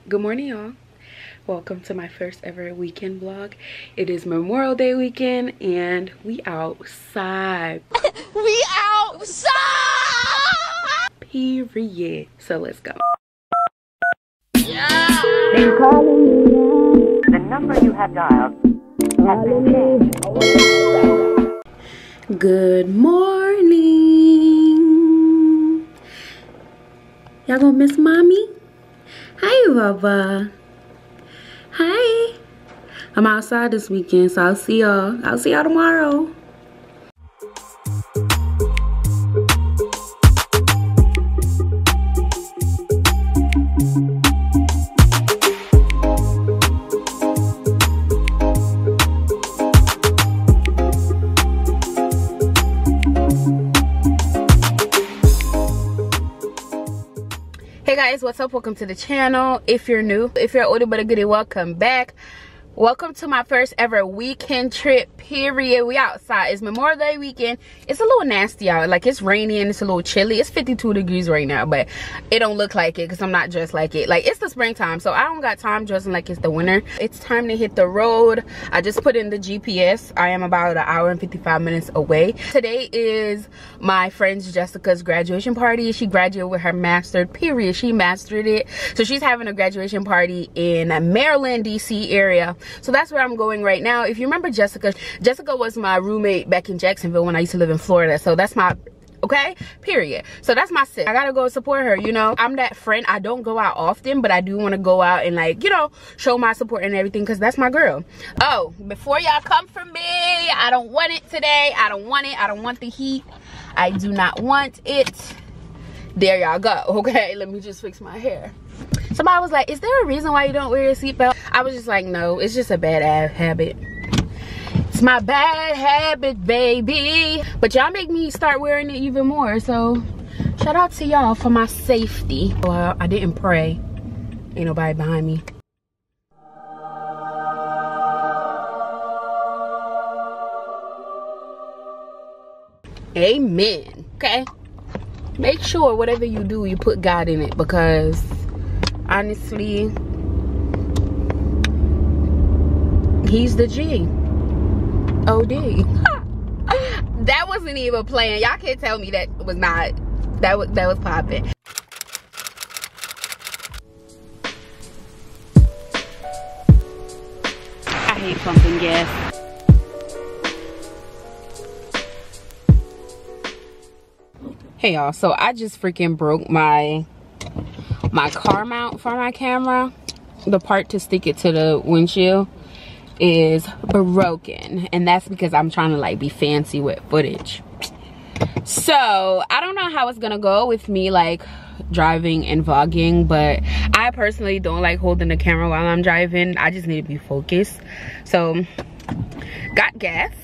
Good morning, y'all. Welcome to my first ever weekend vlog. It is Memorial Day weekend and we outside. We outside! Period. So let's go. Yeah! Been calling you. The number you have dialed has been changed. Good morning. Y'all gonna miss mommy? Hi, Bubba. Hi. I'm outside this weekend, so I'll see y'all. I'll see y'all tomorrow. Hey guys, what's up? Welcome to the channel. If you're new, if you're older but a goodie, welcome back. Welcome to my first ever weekend trip, period. We outside. It's Memorial Day weekend. It's a little nasty out. Like, it's rainy and it's a little chilly. It's 52 degrees right now, but it don't look like it because I'm not dressed like it. Like, it's the springtime, so I don't got time dressing like it's the winter. It's time to hit the road. I just put in the GPS. I am about an hour and 55 minutes away. Today is my friend Jessica's graduation party. She graduated with her master, period. She mastered it. So she's having a graduation party in Maryland, DC area. So that's where I'm going right now. If you remember Jessica was my roommate back in Jacksonville when I used to live in Florida. So that's my, okay, period. So that's my sis. I gotta go support her, you know. I'm that friend. I don't go out often, but I do want to go out and, like, you know, show my support and everything because that's my girl. Oh, before y'all come for me, I don't want it today. I don't want it. I don't want the heat. I do not want it. There y'all go. Okay, let me just fix my hair. Somebody was like, is there a reason why you don't wear a seatbelt? I was just like, no, it's just a bad habit. It's my bad habit, baby. But y'all make me start wearing it even more. So shout out to y'all for my safety. Well, I didn't pray. Ain't nobody behind me. Amen. Okay. Make sure whatever you do, you put God in it, because honestly, he's the G. OD. That wasn't even playing. Y'all can't tell me that was not. That was popping. I hate pumping gas. Hey y'all, so I just freaking broke my car mount for my camera. The part to stick it to the windshield is broken, and that's because I'm trying to, like, be fancy with footage. So I don't know how it's gonna go with me, like, driving and vlogging, but I personally don't like holding the camera while I'm driving. I just need to be focused. So got gas,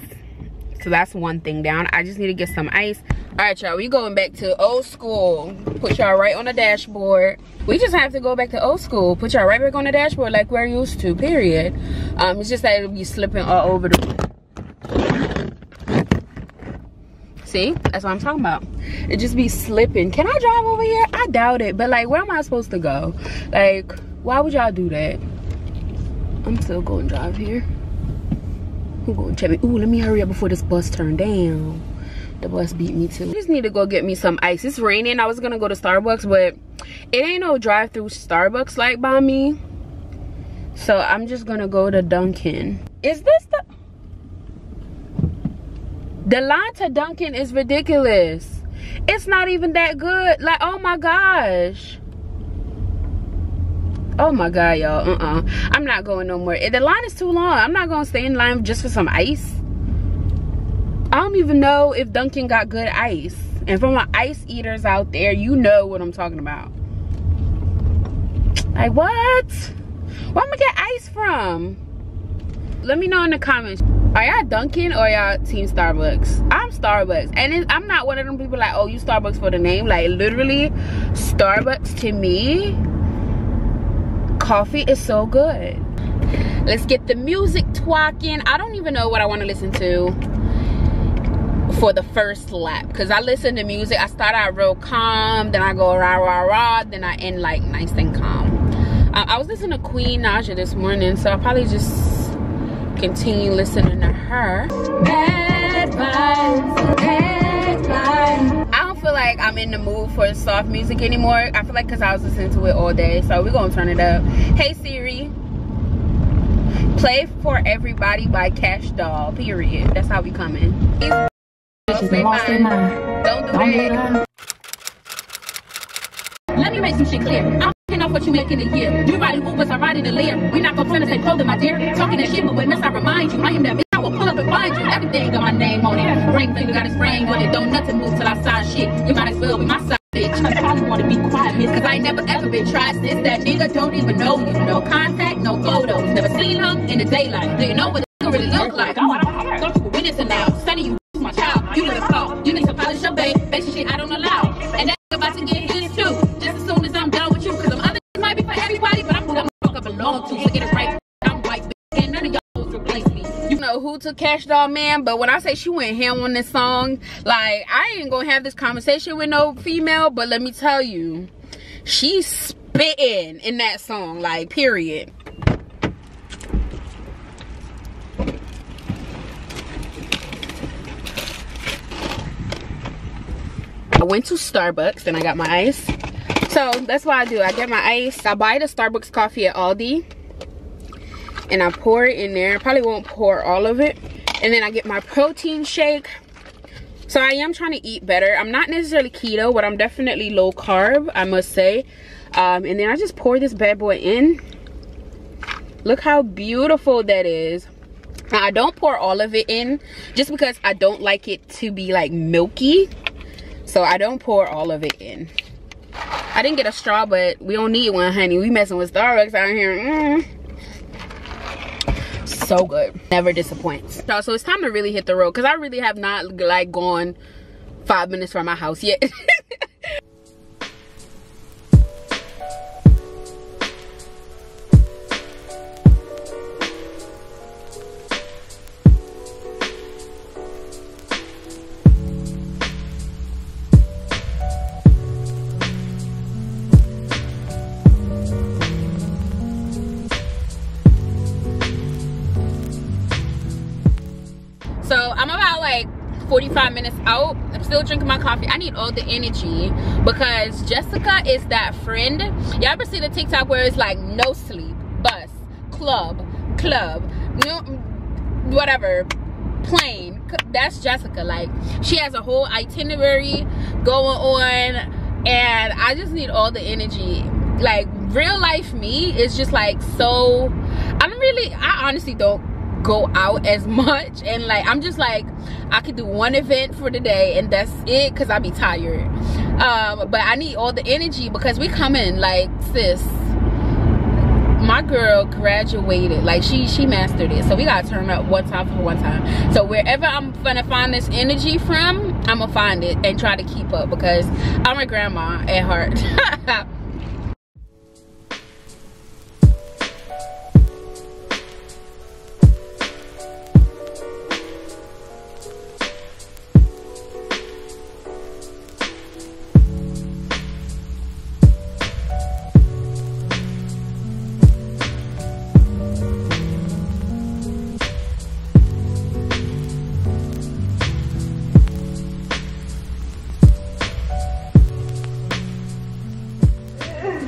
so that's one thing down. I just need to get some ice. All right, y'all, we going back to old school. Put y'all right on the dashboard. We just have to go back to old school. Put y'all right back on the dashboard like we're used to, period. It's just that it'll be slipping all over the... See? That's what I'm talking about. It just be slipping. Can I drive over here? I doubt it. But, like, where am I supposed to go? Like, why would y'all do that? I'm still going to drive here. I'm going to check it. Ooh, let me hurry up before this bus turn down. The bus beat me too. I just need to go get me some ice. It's raining. I was gonna go to Starbucks, but it ain't no drive-through Starbucks like by me. So I'm just gonna go to Dunkin'. Is this the line to Dunkin' is ridiculous. It's not even that good. Like, oh my gosh. Oh my god, y'all. I'm not going no more. The line is too long. I'm not gonna stay in line just for some ice. I don't even know if Dunkin' got good ice. And for my ice eaters out there, you know what I'm talking about. Like, what? Where am I get ice from? Let me know in the comments. Are y'all Dunkin' or y'all team Starbucks? I'm Starbucks. And I'm not one of them people like, oh, you Starbucks for the name. Like, literally, Starbucks to me, coffee is so good. Let's get the music twacking. I don't even know what I want to listen to for the first lap, because I listen to music. I start out real calm, then I go rah rah rah, then I end like nice and calm. I was listening to Queen Naja this morning, so I'll probably just continue listening to her. Bad vibes, bad vibes. I don't feel like I'm in the mood for soft music anymore. I feel like because I was listening to it all day, so we're gonna turn it up. Hey Siri, play For Everybody by Cash Doll, period. That's how we coming. Stay mine. Don't do that. Let me make some shit clear. I'm picking off what you make in a year. You riding Ubers, I ride in the lair. We not gonna try to say clothing, my dear. Talking that shit, but when I remind you, I am that bitch. I will pull up and find you. Everything got my name on it. Ring finger got his ring on it. Don't nothing move till I sign shit. You might as well be my side bitch. I probably wanna be quiet, miss, cause I ain't never ever been tried since that nigga don't even know you. No contact, no photos. Never seen him in the daylight. Do you know what it really look like? Don't you win it now? Sonny, you my child. You little fault. You need to polish your basic shit I don't allow. And that's about to get his too. Just as soon as I'm done with you, cause them other might be for everybody, but I'm who the fuck I belong to. So get it right. I'm white, bitch. And none of y'all replace me. You know who took Cash Doll, man? But when I say she went ham on this song, like, I ain't gonna have this conversation with no female, but let me tell you, she's spitting in that song, like, period. I went to Starbucks and I got my ice. So that's what I do. I get my ice. I buy the Starbucks coffee at Aldi and I pour it in there. I probably won't pour all of it. And then I get my protein shake. So I am trying to eat better. I'm not necessarily keto, but I'm definitely low carb, I must say. And then I just pour this bad boy in. Look how beautiful that is. Now, I don't pour all of it in just because I don't like it to be like milky. So I don't pour all of it in. I didn't get a straw, but we don't need one, honey. We messing with Starbucks out here. So good. Never disappoints. So it's time to really hit the road because I really have not like gone 5 minutes from my house yet. So I'm about like 45 minutes out. I'm still drinking my coffee. I need all the energy because Jessica is that friend. Y'all ever see the TikTok where it's like no sleep, bus, club, whatever, plane? That's Jessica. Like, she has a whole itinerary going on and I just need all the energy. Like, real life me is just like so, I honestly don't go out as much, and like I'm just like I could do one event for the day and that's it because I be tired. But I need all the energy because we coming, like, sis, my girl graduated, like she mastered it, so we gotta turn up one time for one time. So wherever I'm gonna find this energy from, I'm gonna find it and try to keep up because I'm a grandma at heart.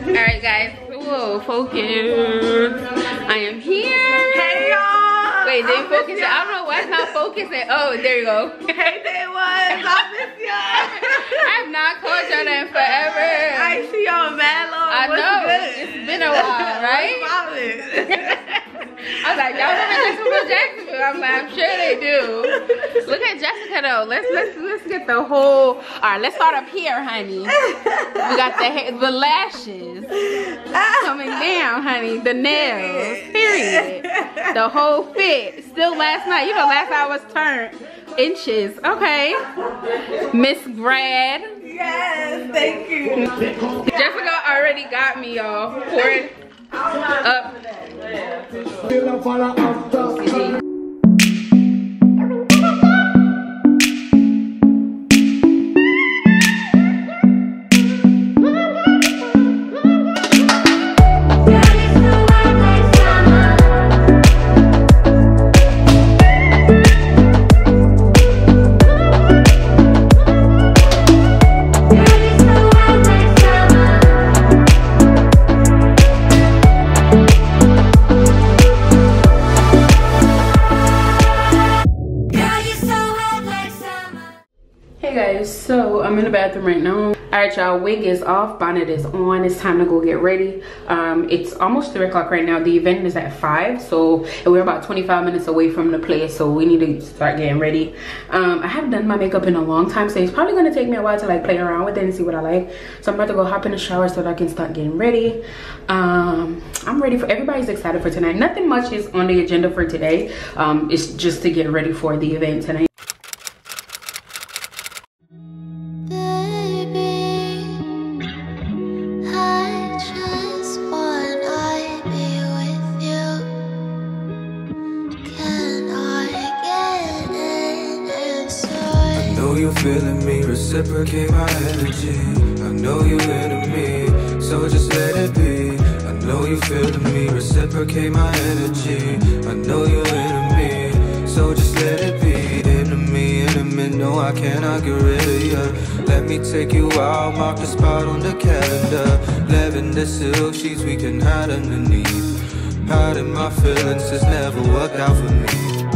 Alright guys, whoa, focus. I am here. Hey y'all. Wait, didn't focus it? I don't know why it's not focusing. Oh, there you go. Hey day one. I miss y'all. I have not called y'all in forever. I see y'all mad long. I What's know. good? It's been a while, right? I was like, y'all remember Jacksonville? I'm like, I'm sure they do. Look at Jessica though. Let's get the whole. All right, let's start up here, honey. We got the lashes coming down, honey. The nails, period. The whole fit. Still last night. You know, last night was turned inches. Okay, Miss Brad. Yes, thank you. Jessica already got me, y'all. Pouring up. Hey guys, so I'm in the bathroom right now. Alright y'all, wig is off, bonnet is on. It's time to go get ready. It's almost 3 o'clock right now. The event is at 5, so we're about 25 minutes away from the place, so we need to start getting ready. I haven't done my makeup in a long time, so it's probably gonna take me a while to like play around with it and see what I like. So I'm about to go hop in the shower so that I can start getting ready. I'm ready for, everybody's excited for tonight. Nothing much is on the agenda for today. It's just to get ready for the event tonight. Feeling me, reciprocate my energy. I know you into me, so just let it be. I know you feeling me, reciprocate my energy. I know you into me, so just let it be. Into me, intimate, no I cannot get rid of you. Let me take you out, mark the spot on the calendar. Lavender silk sheets we can hide underneath. Hiding my feelings has never worked out for me.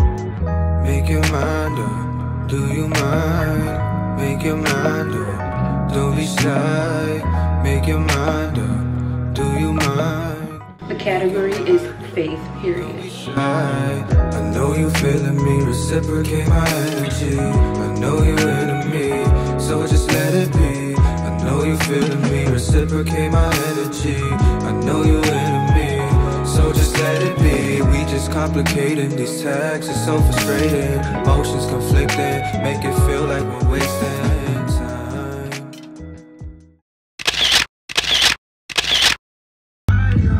Make your mind up, do you mind? Make your mind up, don't be shy. Make your mind up, do you mind? The category is faith, period. Don't be shy. I know you feeling me, reciprocate my energy. I know you into me, so just let it be. I know you feeling me, reciprocate my energy. I know you into me, so just let it be. We just complicating these tags, it's so frustrating. Emotions conflicting, make it feel like we're wasting time.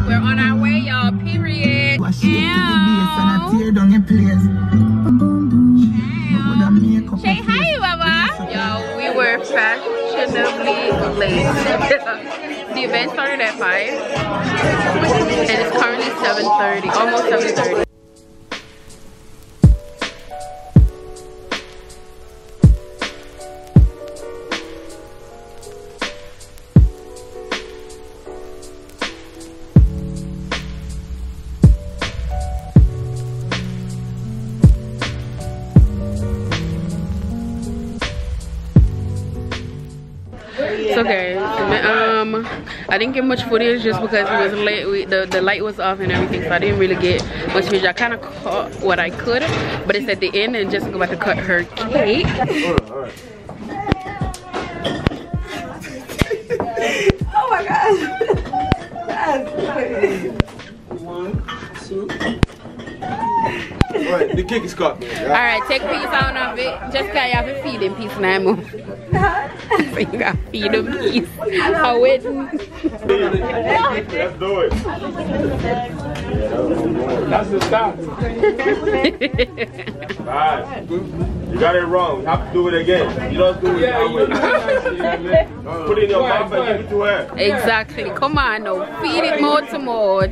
We're on our way, y'all, period. Say hi, Baba. Yo, we were fashionably late. The event started at 5, and it's currently 7:30, almost 7:30. It's okay. I didn't get much footage just because it was late. The light was off and everything, so I didn't really get much footage. I kind of caught what I could, but it's at the end and Jessica about to cut her cake. Oh my gosh. That's crazy. 1, 2. Alright, the cake is cut. Alright, take a piece out of it. Jessica, you have to feed him piece now. So you gotta feed him piece. How it? Let's do it. That's the stop. Alright. You got it wrong. You have to do it again. You don't do it that way. Put it in your mouth and give it to her. Exactly. Come on now. Feed it more to more.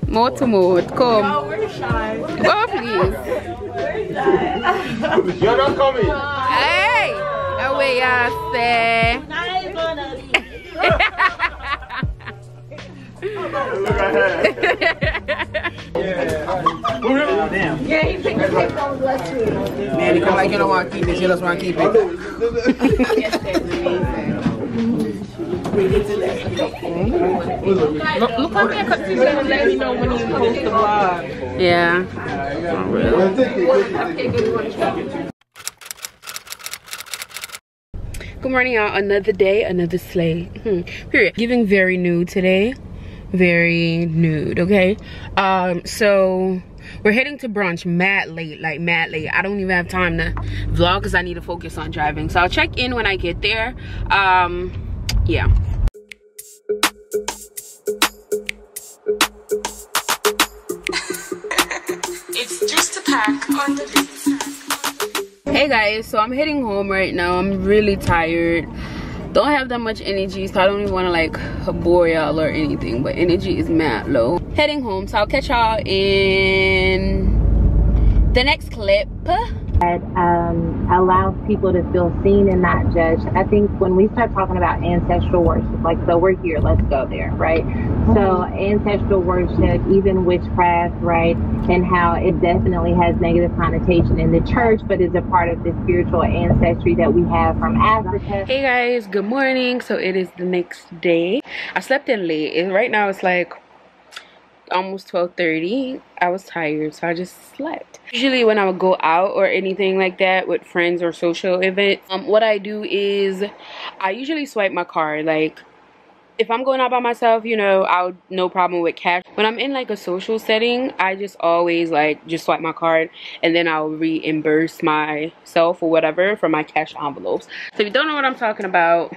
More to more. Come. Oh, we're shy. Go, please. You're not coming. Hey! Away, I say. Look at her. Yeah, he picked the cake on the left too. Man, you come like you don't want to keep it, you just want to keep it. Look how they cut this and let me know when you post the vlog. Yeah. Good morning, y'all. Another day, another slay. Period. Giving very nude today. Very nude, okay? So we're heading to brunch mad late, like mad late. I don't even have time to vlog because I need to focus on driving. So I'll check in when I get there. Yeah. It's just a pack on the beach. Hey guys, so I'm heading home right now. I'm really tired. Don't have that much energy, so I don't even want to like bore y'all or anything, but energy is mad low. Heading home, so I'll catch y'all in the next clip. that allows people to feel seen and not judged. I think when we start talking about ancestral worship, like, so we're here, let's go there, right? So ancestral worship, even witchcraft, right, and how it definitely has negative connotation in the church, but is a part of the spiritual ancestry that we have from Africa. Hey guys, good morning. So it is the next day. I slept in late, and right now it's like almost 12:30. I was tired, so I just slept. Usually when I would go out or anything like that with friends or social events, what I do is I usually swipe my card. Like, if I'm going out by myself, you know, I'll no problem with cash. When I'm in like a social setting, I just always like just swipe my card, and then I'll reimburse myself or whatever for my cash envelopes. So if you don't know what I'm talking about,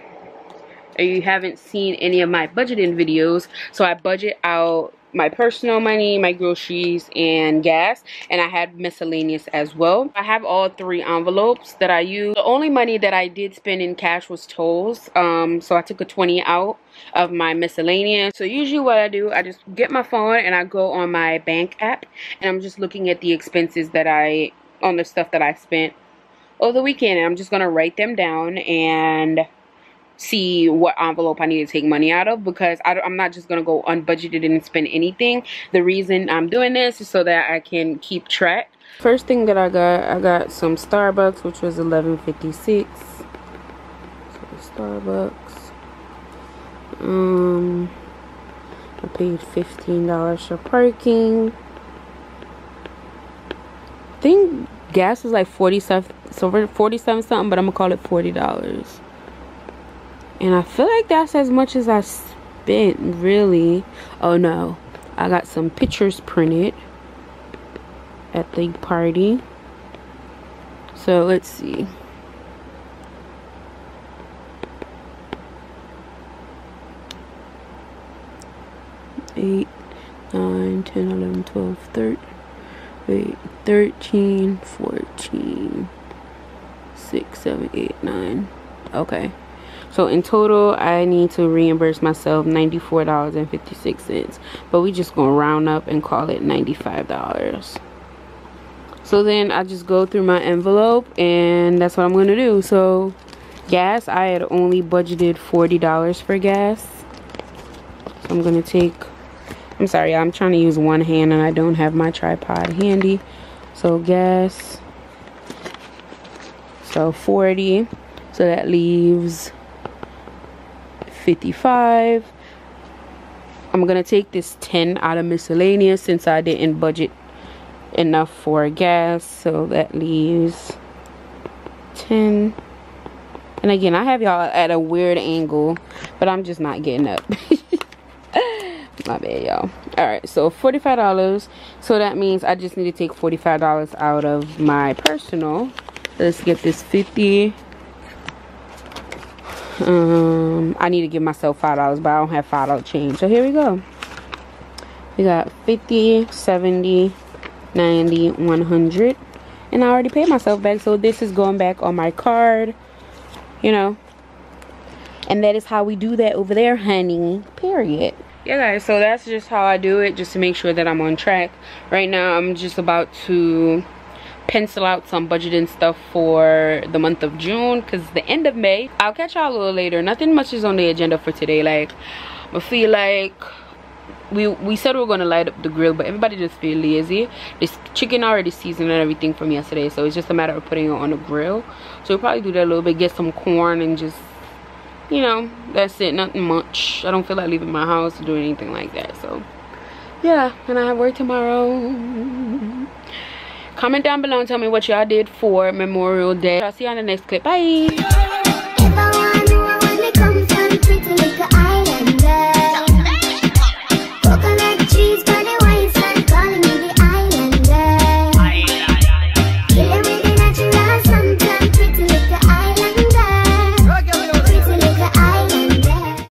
or you haven't seen any of my budgeting videos, so I budget out my personal money, my groceries, and gas, and I had miscellaneous as well. I have all 3 envelopes that I use. The only money that I did spend in cash was tolls, so I took a 20 out of my miscellaneous. So usually what I do, I just get my phone and I go on my bank app, and I'm just looking at the expenses that on the stuff that I spent over the weekend, and I'm just gonna write them down and see what envelope I need to take money out of, because I'm not just gonna go unbudgeted and spend anything. The reason I'm doing this is so that I can keep track. First thing that I got some Starbucks, which was $11.56. So Starbucks. I paid $15 for parking. I think gas was like 47 something, but I'm gonna call it $40. And I feel like that's as much as I spent, really. Oh no, I got some pictures printed at the party. So let's see. Eight, 9, 10, 11, 12, 13, 14, 6, 7, 8, 9. Okay. So in total, I need to reimburse myself $94.56. But we just gonna round up and call it $95. So then I just go through my envelope, and that's what I'm gonna do. So gas, I had only budgeted $40 for gas. So I'm gonna take, I'm sorry, I'm trying to use one hand and I don't have my tripod handy. So gas, so 40. So that leaves 55. I'm gonna take this 10 out of miscellaneous since I didn't budget enough for gas, so that leaves 10. And again, I have y'all at a weird angle, but I'm just not getting up. My bad, y'all. All right, so $45. So that means I just need to take $45 out of my personal. Let's get this 50. I need to give myself $5, but I don't have $5 change. So here we go. We got 50, 70, 90, 100, and I already paid myself back, so this is going back on my card, you know. And that is how we do that over there, honey. Period. Yeah, guys, so that's just how I do it, just to make sure that I'm on track. Right now, I'm just about to pencil out some budgeting stuff for the month of June, because the end of May. I'll catch y'all a little later. Nothing much is on the agenda for today. Like, I feel like we said we were gonna light up the grill, but everybody just feel lazy. This chicken already seasoned and everything from yesterday, so it's just a matter of putting it on the grill. So we'll probably do that a little bit, get some corn, and just, you know, that's it. Nothing much. I don't feel like leaving my house to do anything like that. So yeah, and I have work tomorrow. Comment down below and tell me what y'all did for Memorial Day. I'll see you on the next clip. Bye.